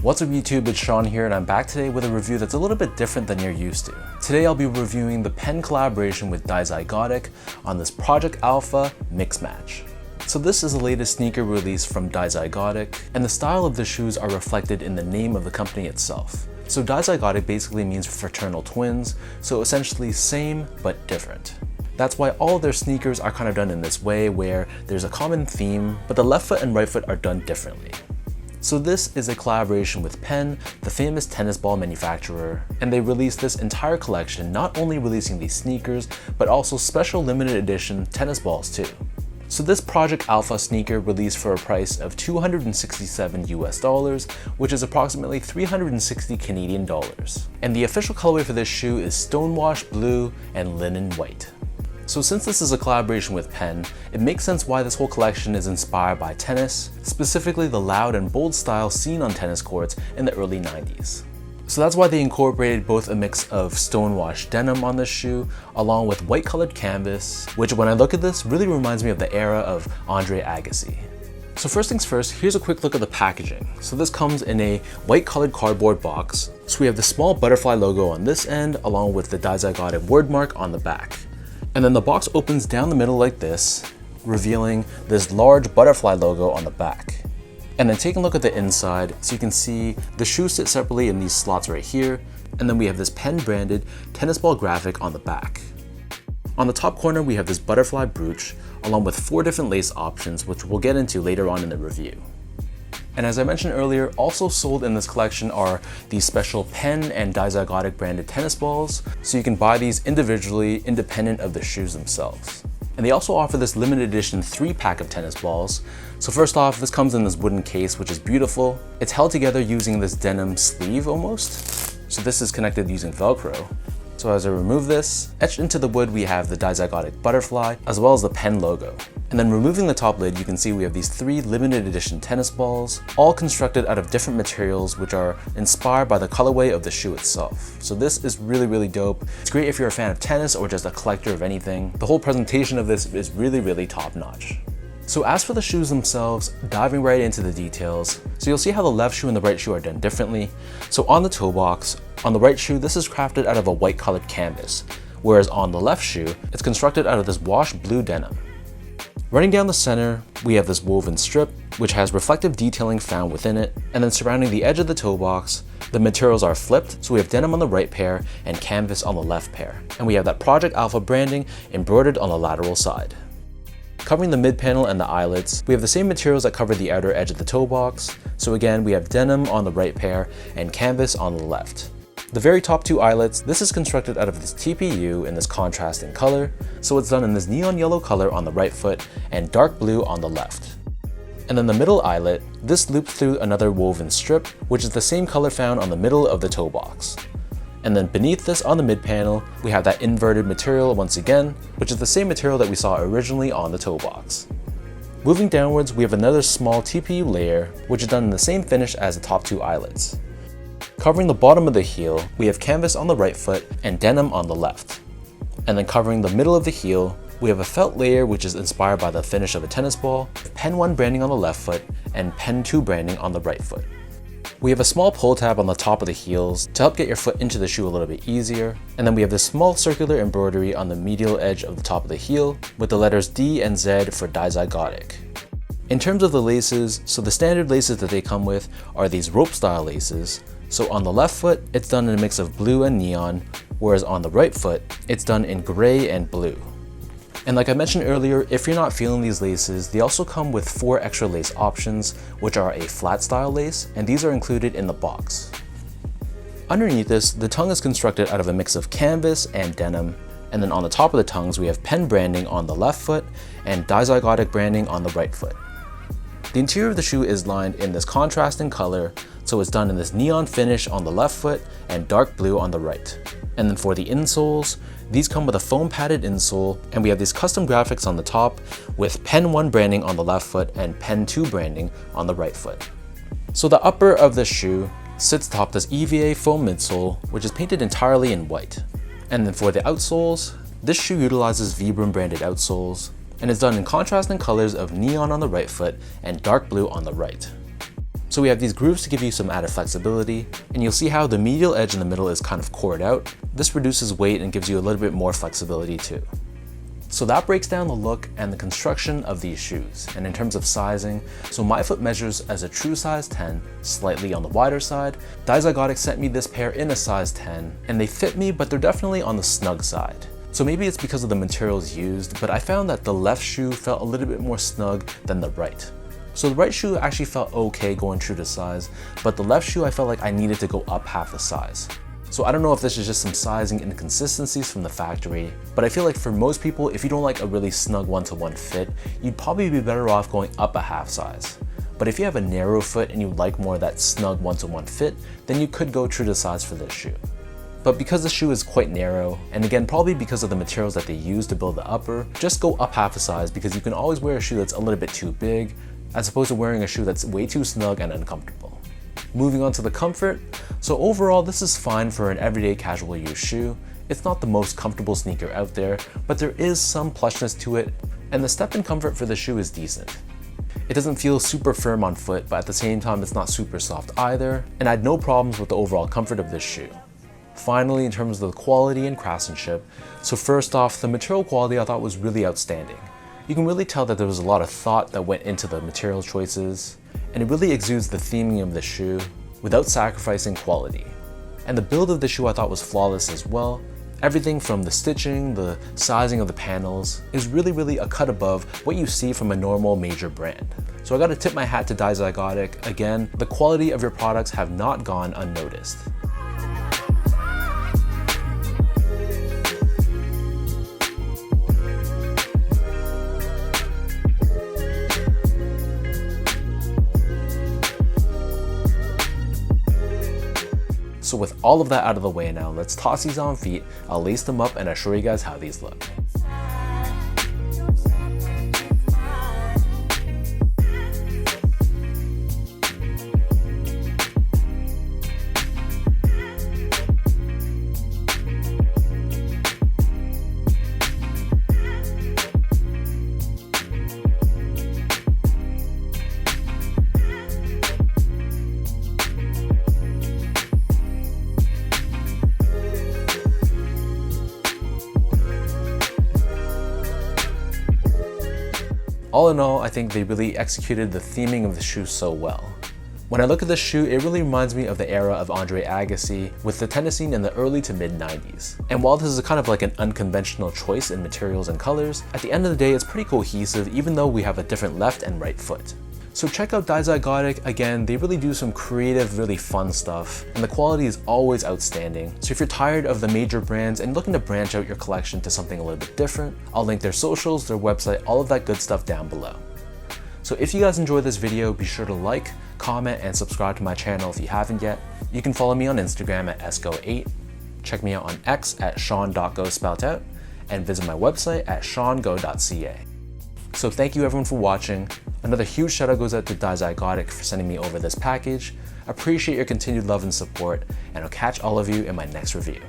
What's up YouTube, it's Sean here and I'm back today with a review that's a little bit different than you're used to. Today I'll be reviewing the Penn collaboration with Dizygotic on this Project Alpha Mixmatch. So this is the latest sneaker release from Dizygotic, and the style of the shoes are reflected in the name of the company itself. So Dizygotic basically means fraternal twins, so essentially same but different. That's why all of their sneakers are kind of done in this way where there's a common theme, but the left foot and right foot are done differently. So this is a collaboration with Penn, the famous tennis ball manufacturer, and they released this entire collection, not only releasing these sneakers, but also special limited edition tennis balls too. So this Project Alpha sneaker released for a price of $267 US, which is approximately 360 Canadian dollars. And the official colorway for this shoe is Stonewash Blue and Linen White. So since this is a collaboration with Penn, it makes sense why this whole collection is inspired by tennis, specifically the loud and bold style seen on tennis courts in the early 90s. So that's why they incorporated both a mix of stonewash denim on this shoe, along with white colored canvas, which when I look at this really reminds me of the era of Andre Agassi. So first things first, here's a quick look at the packaging. So this comes in a white colored cardboard box. So we have the small butterfly logo on this end, along with the Dizygotic word mark on the back. And then the box opens down the middle like this, revealing this large butterfly logo on the back. And then take a look at the inside, so you can see the shoes sit separately in these slots right here, and then we have this Penn branded tennis ball graphic on the back. On the top corner we have this butterfly brooch, along with 4 different lace options, which we'll get into later on in the review. And as I mentioned earlier, also sold in this collection are these special Penn and Dizygotic branded tennis balls, so you can buy these individually independent of the shoes themselves. And they also offer this limited edition 3-pack of tennis balls. So first off, this comes in this wooden case, which is beautiful. It's held together using this denim sleeve almost. So this is connected using Velcro. So as I remove this, etched into the wood we have the Dizygotic butterfly, as well as the Penn logo. And then removing the top lid, you can see we have these 3 limited edition tennis balls, all constructed out of different materials which are inspired by the colorway of the shoe itself. So this is really dope. It's great if you're a fan of tennis or just a collector of anything. The whole presentation of this is really top notch. So as for the shoes themselves, diving right into the details, so you'll see how the left shoe and the right shoe are done differently. So on the toe box, on the right shoe, this is crafted out of a white colored canvas, whereas on the left shoe, it's constructed out of this washed blue denim. Running down the center, we have this woven strip, which has reflective detailing found within it, and then surrounding the edge of the toe box, the materials are flipped, so we have denim on the right pair and canvas on the left pair. And we have that Project Alpha branding embroidered on the lateral side. Covering the mid panel and the eyelets, we have the same materials that cover the outer edge of the toe box. So again, we have denim on the right pair and canvas on the left. The very top 2 eyelets, this is constructed out of this TPU in this contrasting color. So it's done in this neon yellow color on the right foot and dark blue on the left. And then the middle eyelet, this loops through another woven strip, which is the same color found on the middle of the toe box. And then beneath this on the mid panel, we have that inverted material once again, which is the same material that we saw originally on the toe box. Moving downwards, we have another small TPU layer, which is done in the same finish as the top 2 eyelets. Covering the bottom of the heel, we have canvas on the right foot and denim on the left. And then covering the middle of the heel, we have a felt layer which is inspired by the finish of a tennis ball, Penn 1 branding on the left foot, and Penn 2 branding on the right foot. We have a small pull tab on the top of the heels to help get your foot into the shoe a little bit easier. And then we have this small circular embroidery on the medial edge of the top of the heel with the letters D and Z for Dizygotic. In terms of the laces, so the standard laces that they come with are these rope style laces. So on the left foot, it's done in a mix of blue and neon, whereas on the right foot, it's done in gray and blue. And like I mentioned earlier, if you're not feeling these laces, they also come with 4 extra lace options, which are a flat style lace, and these are included in the box. Underneath this, the tongue is constructed out of a mix of canvas and denim, and then on the top of the tongues, we have Penn branding on the left foot and Dizygotic branding on the right foot. The interior of the shoe is lined in this contrasting color, so it's done in this neon finish on the left foot and dark blue on the right. And then for the insoles, these come with a foam padded insole, and we have these custom graphics on the top with Penn 1 branding on the left foot and Penn 2 branding on the right foot. So the upper of the shoe sits atop this EVA foam midsole, which is painted entirely in white. And then for the outsoles, this shoe utilizes Vibram branded outsoles, and is done in contrasting colors of neon on the right foot and dark blue on the right. So we have these grooves to give you some added flexibility, and you'll see how the medial edge in the middle is kind of cored out. This reduces weight and gives you a little bit more flexibility too. So that breaks down the look and the construction of these shoes. And in terms of sizing, so my foot measures as a true size 10, slightly on the wider side. Dizygotic sent me this pair in a size 10, and they fit me, but they're definitely on the snug side. So maybe it's because of the materials used, but I found that the left shoe felt a little bit more snug than the right. So the right shoe actually felt okay going true to size, but the left shoe I felt like I needed to go up half the size. So I don't know if this is just some sizing inconsistencies from the factory, but I feel like for most people, if you don't like a really snug one-to-one fit, you'd probably be better off going up a half size. But if you have a narrow foot and you like more of that snug one-to-one fit, then you could go true to size for this shoe. But because the shoe is quite narrow, and again, probably because of the materials that they use to build the upper, just go up half a size because you can always wear a shoe that's a little bit too big, as opposed to wearing a shoe that's way too snug and uncomfortable. Moving on to the comfort. So overall, this is fine for an everyday casual use shoe. It's not the most comfortable sneaker out there, but there is some plushness to it, and the step in comfort for the shoe is decent. It doesn't feel super firm on foot, but at the same time, it's not super soft either, and I had no problems with the overall comfort of this shoe. Finally, in terms of the quality and craftsmanship, so first off, the material quality I thought was really outstanding. You can really tell that there was a lot of thought that went into the material choices, and it really exudes the theming of the shoe without sacrificing quality. And the build of the shoe I thought was flawless as well. Everything from the stitching, the sizing of the panels is really a cut above what you see from a normal major brand. So I gotta tip my hat to Dizygotic. Again, the quality of your products have not gone unnoticed. So with all of that out of the way now, let's toss these on feet, I'll lace them up and I'll show you guys how these look. All in all, I think they really executed the theming of the shoe so well. When I look at this shoe, it really reminds me of the era of Andre Agassi with the tennis scene in the early to mid 90s. And while this is kind of like an unconventional choice in materials and colors, at the end of the day, it's pretty cohesive even though we have a different left and right foot. So check out Dizygotic. Again, they really do some creative, really fun stuff, and the quality is always outstanding. So if you're tired of the major brands and looking to branch out your collection to something a little bit different, I'll link their socials, their website, all of that good stuff down below. So if you guys enjoyed this video, be sure to like, comment, and subscribe to my channel if you haven't yet. You can follow me on Instagram at esco8, check me out on X at sean.go spelled out, and visit my website at seango.ca. So thank you everyone for watching. Another huge shout out goes out to Dizygotic for sending me over this package. Appreciate your continued love and support, and I'll catch all of you in my next review.